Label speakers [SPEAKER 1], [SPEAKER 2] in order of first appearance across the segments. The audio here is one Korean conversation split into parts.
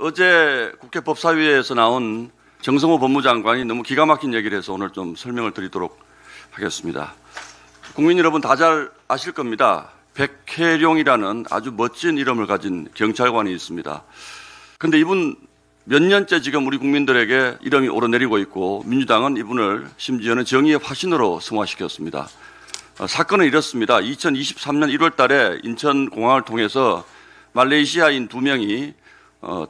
[SPEAKER 1] 어제 국회 법사위에서 나온 정성호 법무장관이 너무 기가 막힌 얘기를 해서 오늘 좀 설명을 드리도록 하겠습니다. 국민 여러분 다 잘 아실 겁니다. 백혜룡이라는 아주 멋진 이름을 가진 경찰관이 있습니다. 그런데 이분 몇 년째 지금 우리 국민들에게 이름이 오르내리고 있고 민주당은 이분을 심지어는 정의의 화신으로 승화시켰습니다. 사건은 이렇습니다. 2023년 1월 달에 인천공항을 통해서 말레이시아인 2명이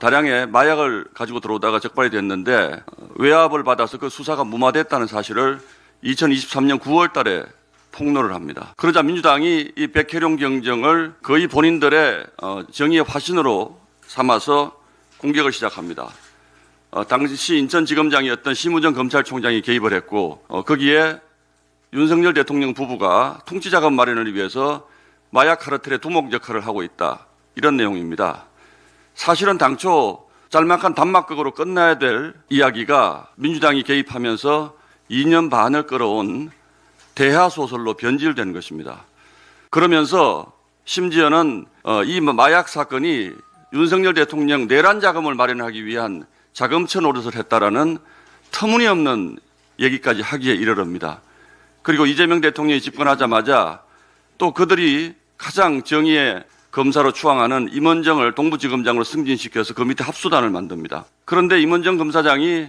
[SPEAKER 1] 다량의 마약을 가지고 들어오다가 적발이 됐는데 외압을 받아서 그 수사가 무마됐다는 사실을 2023년 9월 달에 폭로를 합니다. 그러자 민주당이 이 백혜룡 경정을 거의 본인들의 정의의 화신으로 삼아서 공격을 시작합니다. 당시 인천지검장이었던 심우정 검찰총장이 개입을 했고 거기에 윤석열 대통령 부부가 통치자금 마련을 위해서 마약 카르텔의 두목 역할을 하고 있다. 이런 내용입니다. 사실은 당초 짤막한 단막극으로 끝나야 될 이야기가 민주당이 개입하면서 2년 반을 끌어온 대하소설로 변질된 것입니다. 그러면서 심지어는 이 마약 사건이 윤석열 대통령 내란 자금을 마련하기 위한 자금처 노릇을 했다라는 터무니없는 얘기까지 하기에 이르릅니다. 그리고 이재명 대통령이 집권하자마자 또 그들이 가장 정의의 검사로 추앙하는 임원정을 동부지검장으로 승진시켜서 그 밑에 합수단을 만듭니다. 그런데 임원정 검사장이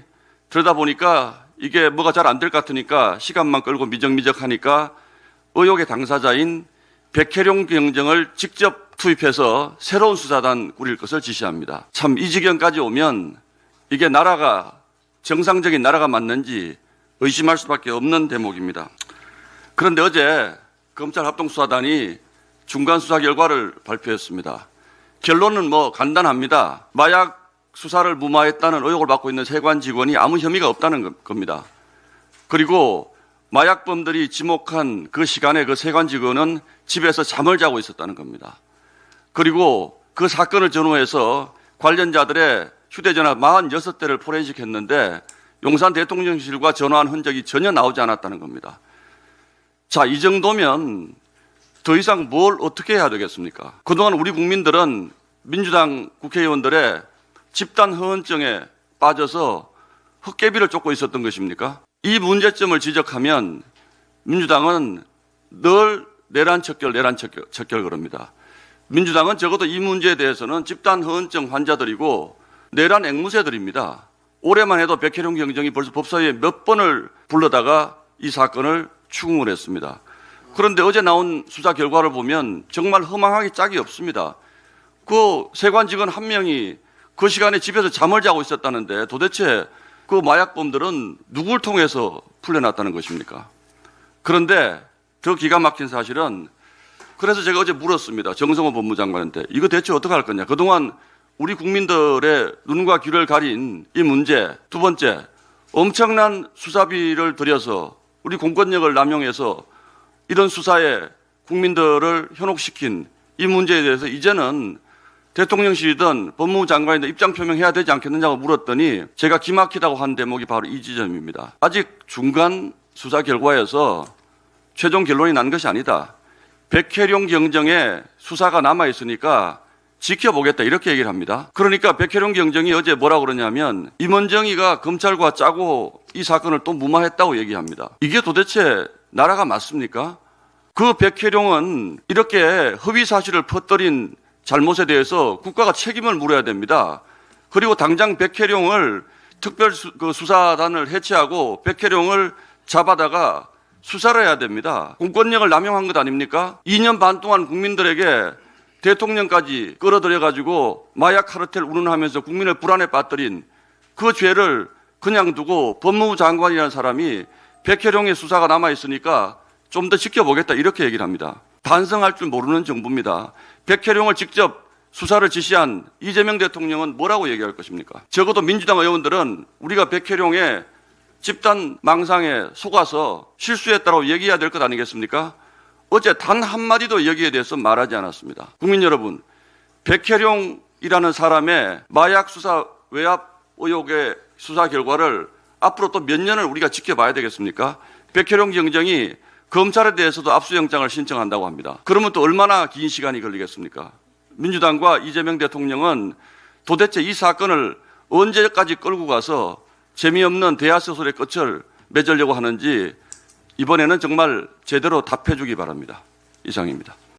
[SPEAKER 1] 들여다보니까 이게 뭐가 잘 안 될 것 같으니까 시간만 끌고 미적미적하니까 의혹의 당사자인 백혜룡 경정을 직접 투입해서 새로운 수사단 꾸릴 것을 지시합니다. 참 이 지경까지 오면 이게 나라가 정상적인 나라가 맞는지 의심할 수밖에 없는 대목입니다. 그런데 어제 검찰합동수사단이 중간 수사 결과를 발표했습니다. 결론은 간단합니다. 마약 수사를 무마했다는 의혹을 받고 있는 세관 직원이 아무 혐의가 없다는 겁니다. 그리고 마약범들이 지목한 그 시간에 그 세관 직원은 집에서 잠을 자고 있었다는 겁니다. 그리고 그 사건을 전후해서 관련자들의 휴대전화 46대를 포렌식했는데 용산 대통령실과 전화한 흔적이 전혀 나오지 않았다는 겁니다. 자, 이 정도면 더 이상 뭘 어떻게 해야 되겠습니까? 그동안 우리 국민들은 민주당 국회의원들의 집단 허언증에 빠져서 헛개비를 쫓고 있었던 것입니까? 이 문제점을 지적하면 민주당은 늘 내란 척결 그럽니다. 민주당은 적어도 이 문제에 대해서는 집단 허언증 환자들이고 내란 앵무새들입니다. 올해만 해도 백혜룡 경정이 벌써 법사위에 몇 번을 불러다가 이 사건을 추궁을 했습니다. 그런데 어제 나온 수사 결과를 보면 정말 허망하기 짝이 없습니다. 그 세관 직원 한 명이 그 시간에 집에서 잠을 자고 있었다는데 도대체 그 마약범들은 누굴 통해서 풀려났다는 것입니까? 그런데 더 기가 막힌 사실은 그래서 제가 어제 물었습니다. 정성호 법무장관한테 이거 대체 어떻게 할 거냐. 그동안 우리 국민들의 눈과 귀를 가린 이 문제. 두 번째, 엄청난 수사비를 들여서 우리 공권력을 남용해서 이런 수사에 국민들을 현혹시킨 이 문제에 대해서 이제는 대통령실이든 법무부 장관이든 입장 표명해야 되지 않겠느냐고 물었더니 제가 기막히다고 한 대목이 바로 이 지점입니다. 아직 중간 수사 결과에서 최종 결론이 난 것이 아니다. 백혜룡 경정에 수사가 남아있으니까 지켜보겠다 이렇게 얘기를 합니다. 그러니까 백혜룡 경정이 어제 뭐라고 그러냐면 임원정이가 검찰과 짜고 이 사건을 또 무마했다고 얘기합니다. 이게 도대체 나라가 맞습니까? 그 백혜룡은 이렇게 허위 사실을 퍼뜨린 잘못에 대해서 국가가 책임을 물어야 됩니다. 그리고 당장 백혜룡을 특별 수사단을 해체하고 백혜룡을 잡아다가 수사를 해야 됩니다. 공권력을 남용한 것 아닙니까? 2년 반 동안 국민들에게 대통령까지 끌어들여가지고 마약 카르텔 운운하면서 국민을 불안에 빠뜨린 그 죄를 그냥 두고 법무부 장관이라는 사람이 백혜룡의 수사가 남아있으니까 좀 더 지켜보겠다 이렇게 얘기를 합니다. 반성할 줄 모르는 정부입니다. 백혜룡을 직접 수사를 지시한 이재명 대통령은 뭐라고 얘기할 것입니까? 적어도 민주당 의원들은 우리가 백혜룡의 집단 망상에 속아서 실수했다고 얘기해야 될 것 아니겠습니까? 어제 단 한마디도 여기에 대해서 말하지 않았습니다. 국민 여러분, 백혜룡이라는 사람의 마약 수사 외압 의혹의 수사 결과를 앞으로 또 몇 년을 우리가 지켜봐야 되겠습니까? 백혜룡 경정이 검찰에 대해서도 압수영장을 신청한다고 합니다. 그러면 또 얼마나 긴 시간이 걸리겠습니까? 민주당과 이재명 대통령은 도대체 이 사건을 언제까지 끌고 가서 재미없는 대하소설의 끝을 맺으려고 하는지 이번에는 정말 제대로 답해 주기 바랍니다. 이상입니다.